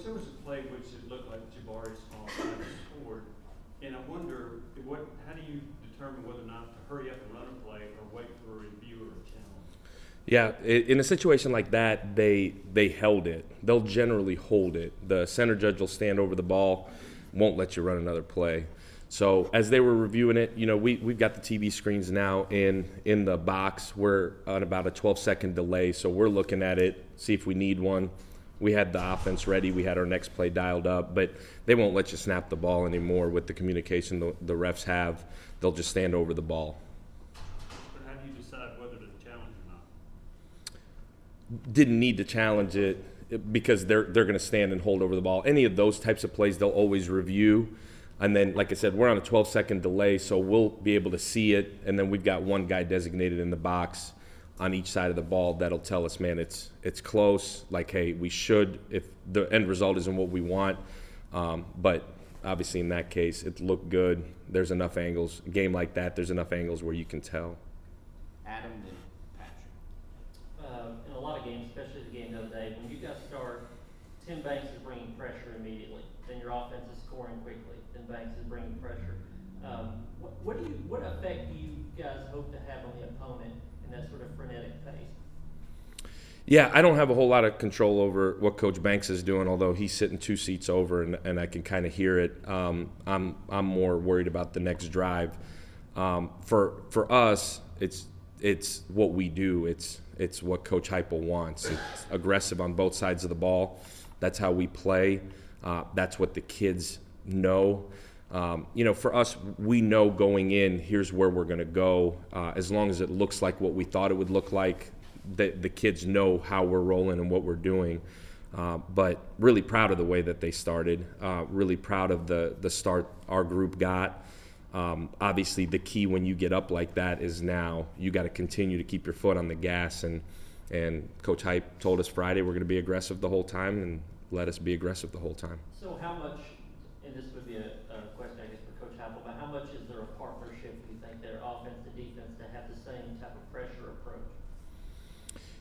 there was a play which it looked like Jabari Small scored, and I wonder how do you determine whether or not to hurry up and run a play or wait for a review or a challenge? Yeah, in a situation like that, they held it. They'll generally hold it. The center judge will stand over the ball, won't let you run another play. So as they were reviewing it, we've got the TV screens now in the box. We're on about a 12-second delay, so we're looking at it, see if we need one. We had the offense ready. We had our next play dialed up, but they won't let you snap the ball anymore with the communication the refs have. They'll just stand over the ball. But how do you decide whether to challenge or not? Didn't need to challenge it because they're going to stand and hold over the ball. Any of those types of plays, they'll always review. And then, like I said, we're on a 12-second delay, so we'll be able to see it. And then we've got one guy designated in the box on each side of the ball that'll tell us, man, it's close. Like, hey, we should, if the end result isn't what we want. But obviously in that case, it looked good. There's enough angles. A game like that, there's enough angles where you can tell. Adam and Patrick. In a lot of games, especially the game the other day, when you guys start, Tim Banks is bringing pressure immediately. Then your offense is scoring quickly. Then Banks is bringing pressure. What effect do you guys hope to have on the opponent in that sort of frenetic pace? Yeah, I don't have a whole lot of control over what Coach Banks is doing, although he's sitting 2 seats over and I can kind of hear it. I'm more worried about the next drive. For us, it's what we do. It's what Coach Heupel wants. It's aggressive on both sides of the ball. That's how we play. That's what the kids know. For us, we know going in, here's where we're going to go. As long as it looks like what we thought it would look like, the kids know how we're rolling and what we're doing. But really proud of the way that they started. Really proud of the start our group got. Obviously, the key when you get up like that is now you got to continue to keep your foot on the gas. And Coach Hype told us Friday we're going to be aggressive the whole time and let us be aggressive the whole time. So how much, and this would be a question I guess for Coach Heupel, but how much is there a partnership, do you think, there, offense to defense, to have the same type of pressure approach?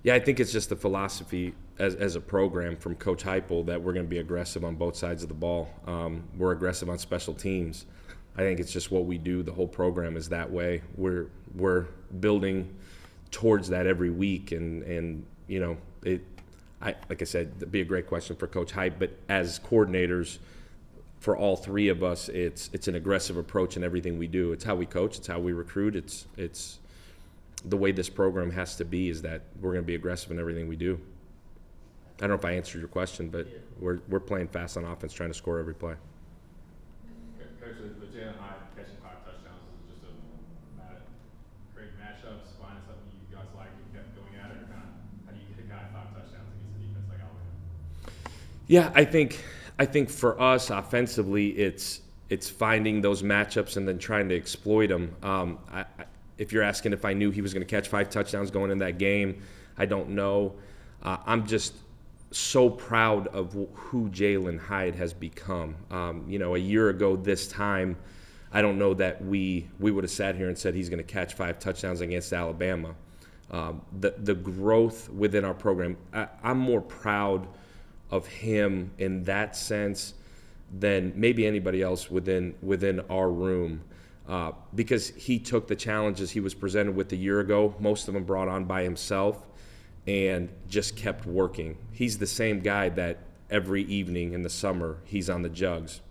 Yeah, I think it's just the philosophy as a program from Coach Heupel that we're going to be aggressive on both sides of the ball. We're aggressive on special teams. I think it's just what we do. The whole program is that way. We're building towards that every week, and like I said, it'd be a great question for Coach Hype. But as coordinators, for all three of us, it's an aggressive approach in everything we do. It's how we coach. It's how we recruit. It's the way this program has to be, is that we're going to be aggressive in everything we do. I don't know if I answered your question, but we're playing fast on offense, trying to score every play. Coach, the Jalen Hyatt catching 5 touchdowns is just a great matchups. Find something you guys like and kept going at it, or kind of how do you get a guy 5 touchdowns against a defense like Alabama? Yeah, I think for us offensively, it's finding those matchups and then trying to exploit them. If you're asking if I knew he was going to catch 5 touchdowns going in that game, I don't know. I'm just so proud of who Jalen Hyatt has become. A year ago this time, I don't know that we would have sat here and said he's going to catch 5 touchdowns against Alabama. The growth within our program, I'm more proud of him in that sense than maybe anybody else within our room. Because he took the challenges he was presented with a year ago, most of them brought on by himself, and just kept working. He's the same guy that every evening in the summer he's on the jugs.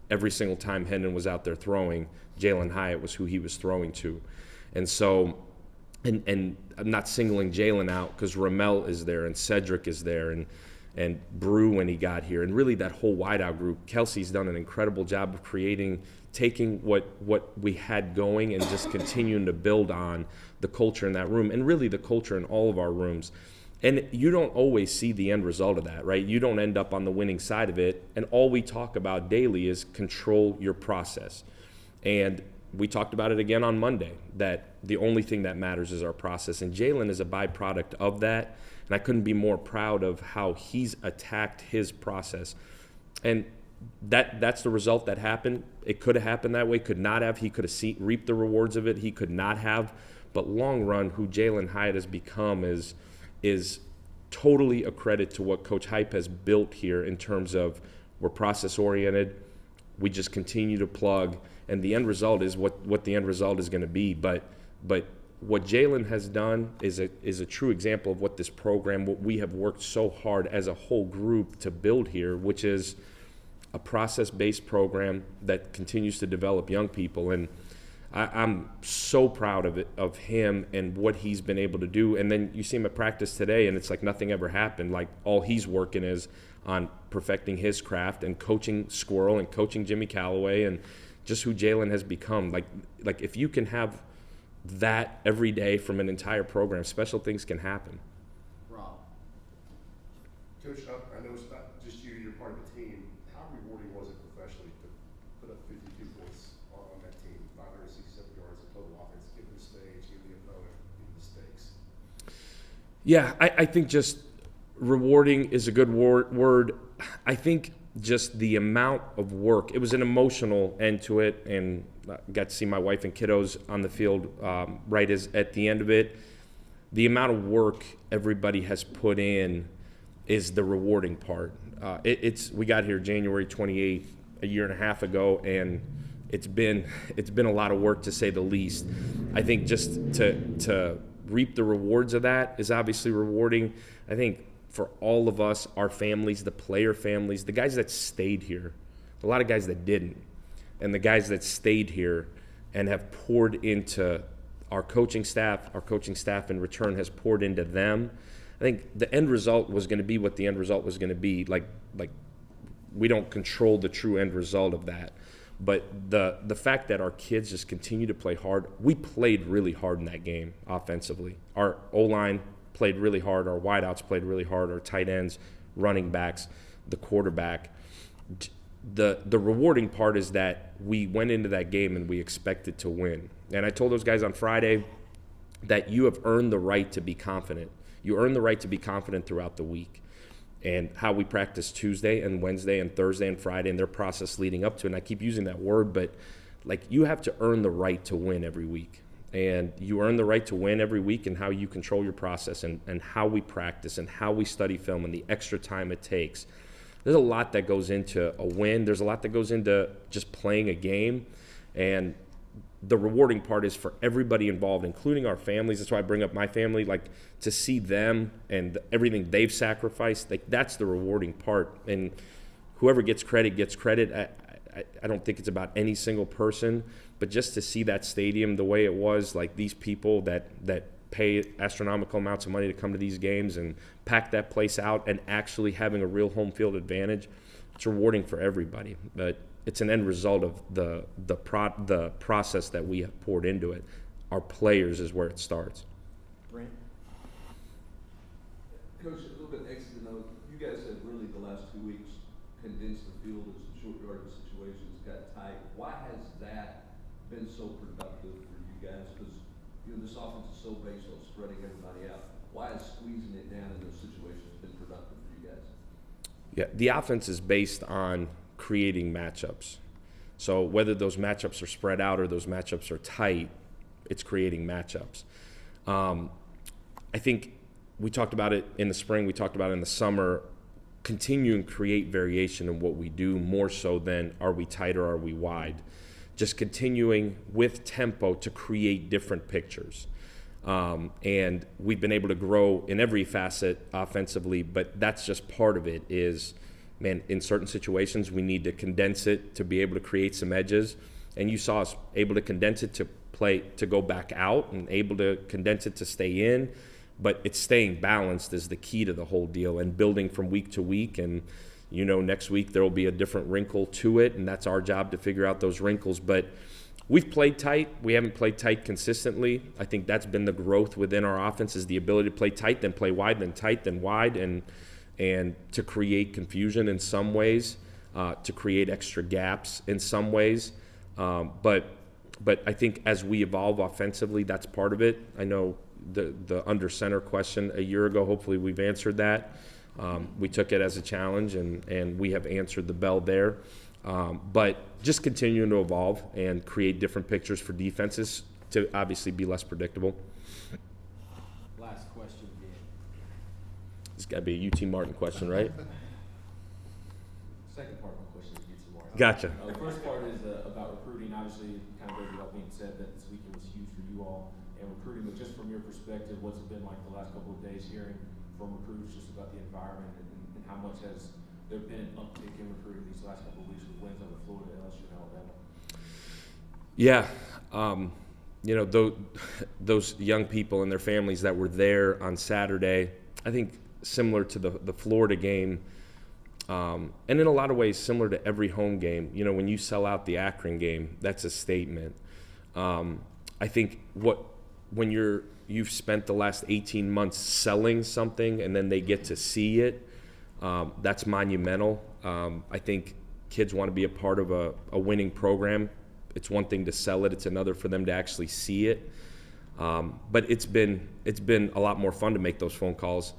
Every single time Hendon was out there throwing, Jalen Hyatt was who he was throwing to. And so, and I'm not singling Jalen out because Ramel is there and Cedric is there and Brew when he got here, and really that whole wideout group. Kelsey's done an incredible job of taking what we had going and just continuing to build on the culture in that room, and really the culture in all of our rooms. And you don't always see the end result of that, right? You don't end up on the winning side of it, and all we talk about daily is control your process. And we talked about it again on Monday, that the only thing that matters is our process, and Jalen is a byproduct of that, and I couldn't be more proud of how he's attacked his process. And that's the result that happened. It could have happened that way, could not have. He could have reaped the rewards of it. He could not have. But long run, who Jalen Hyatt has become is totally a credit to what Coach Hype has built here in terms of we're process oriented. We just continue to plug, and the end result is what the end result is going to be. But what Jalen has done is a true example of what this program, what we have worked so hard as a whole group to build here, which is a process-based program that continues to develop young people. And I'm so proud of him and what he's been able to do. And then you see him at practice today, and it's like nothing ever happened. Like all he's working is on perfecting his craft and coaching Squirrel and coaching Jimmy Callaway and just who Jalen has become. Like if you can have that every day from an entire program, special things can happen. Rob. Coach, I know it's not just you, you're part of the team. How rewarding was it professionally to put up 52 points on that team, 567 yards of total offense, give the stage, give the opponent the mistakes? Yeah, I think just rewarding is a good word. I think just the amount of work, it was an emotional end to it, and got to see my wife and kiddos on the field right at the end of it. The amount of work everybody has put in is the rewarding part. We got here January 28th, a year and a half ago, and it's been a lot of work to say the least. I think just to reap the rewards of that is obviously rewarding. I think for all of us, our families, the player families, the guys that stayed here, a lot of guys that didn't, and the guys that stayed here and have poured into our coaching staff in return has poured into them. I think the end result was going to be what the end result was going to be. Like we don't control the true end result of that. But the fact that our kids just continue to play hard, we played really hard in that game offensively. Our O-line played really hard, our wideouts played really hard, our tight ends, running backs, the quarterback. The rewarding part is that we went into that game and we expected to win. And I told those guys on Friday that you have earned the right to be confident. You earn the right to be confident throughout the week. And how we practice Tuesday and Wednesday and Thursday and Friday and their process leading up to it. And I keep using that word, but like you have to earn the right to win every week. And you earn the right to win every week in how you control your process and how we practice and how we study film and the extra time it takes. There's a lot that goes into a win. There's a lot that goes into just playing a game. And the rewarding part is for everybody involved, including our families. That's why I bring up my family, like to see them and everything they've sacrificed. Like that's the rewarding part. And whoever gets credit gets credit. I don't think it's about any single person, but just to see that stadium the way it was, like these people that pay astronomical amounts of money to come to these games and pack that place out and actually having a real home field advantage, it's rewarding for everybody. But it's an end result of the process that we have poured into it. Our players is where it starts. Brent? Coach, a little bit extra note. You guys have really the last 2 weeks condensed the field as short yardage situations got tight. Why has that been so productive for you guys? Because this offense is so based on spreading everybody out. Why is squeezing it down in those situations been productive for you guys? Yeah, the offense is based on creating matchups. So whether those matchups are spread out or those matchups are tight, it's creating matchups. I think we talked about it in the spring, we talked about it in the summer, continuing to create variation in what we do more so than are we tight or are we wide. Just continuing with tempo to create different pictures. And we've been able to grow in every facet offensively, but that's just part of it is, man, in certain situations, we need to condense it to be able to create some edges. And you saw us able to condense it to go back out and able to condense it to stay in. But it's staying balanced is the key to the whole deal and building from week to week. And, next week there will be a different wrinkle to it, and that's our job to figure out those wrinkles. But we've played tight. We haven't played tight consistently. I think that's been the growth within our offense is the ability to play tight, then play wide, then tight, then wide, and to create confusion in some ways, to create extra gaps in some ways. But I think as we evolve offensively, that's part of it. I know the under center question a year ago, hopefully we've answered that. We took it as a challenge, and we have answered the bell there. But just continuing to evolve and create different pictures for defenses to obviously be less predictable. Last question, It's got to be a UT Martin question, right? Second part of my question is UT Martin. Gotcha. The first part is about recruiting. Obviously, kind of goes without being said that this weekend was huge for you all and recruiting. But just from your perspective, what's it been like the last couple of days hearing from recruits just about the environment and how much has there been an uptick in recruiting these last couple of weeks with wins over Florida, LSU, and Alabama? Yeah. You know, those young people and their families that were there on Saturday, I think similar to the Florida game, and in a lot of ways similar to every home game. You know, when you sell out the Akron game, that's a statement. I think when you've spent the last 18 months selling something and then they get to see it, that's monumental. I think kids want to be a part of a winning program. It's one thing to sell it; it's another for them to actually see it. But it's been a lot more fun to make those phone calls.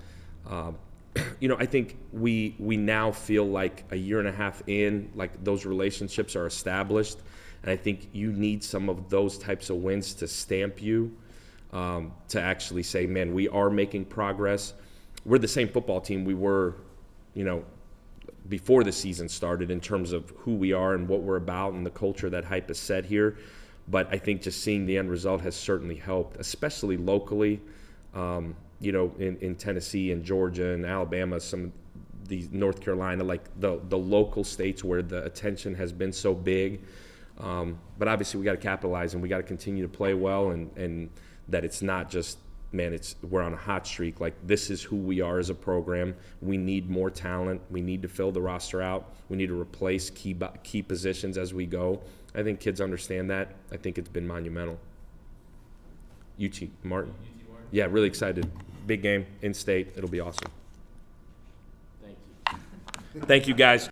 You know, I think we now feel like a year and a half in, like those relationships are established, and I think you need some of those types of wins to stamp you, to actually say, man, we are making progress. We're the same football team we were, you know, before the season started in terms of who we are and what we're about and the culture that Hype has set here. But I think just seeing the end result has certainly helped, especially locally. You know, in Tennessee and Georgia and Alabama, some of these North Carolina, like the local states where the attention has been so big. But obviously we got to capitalize and we got to continue to play well, and that it's not just, man, we're on a hot streak. Like, this is who we are as a program. We need more talent. We need to fill the roster out. We need to replace key positions as we go. I think kids understand that. I think it's been monumental. UT Martin. Yeah, really excited. Big game, in-state. It'll be awesome. Thank you. Thank you, guys.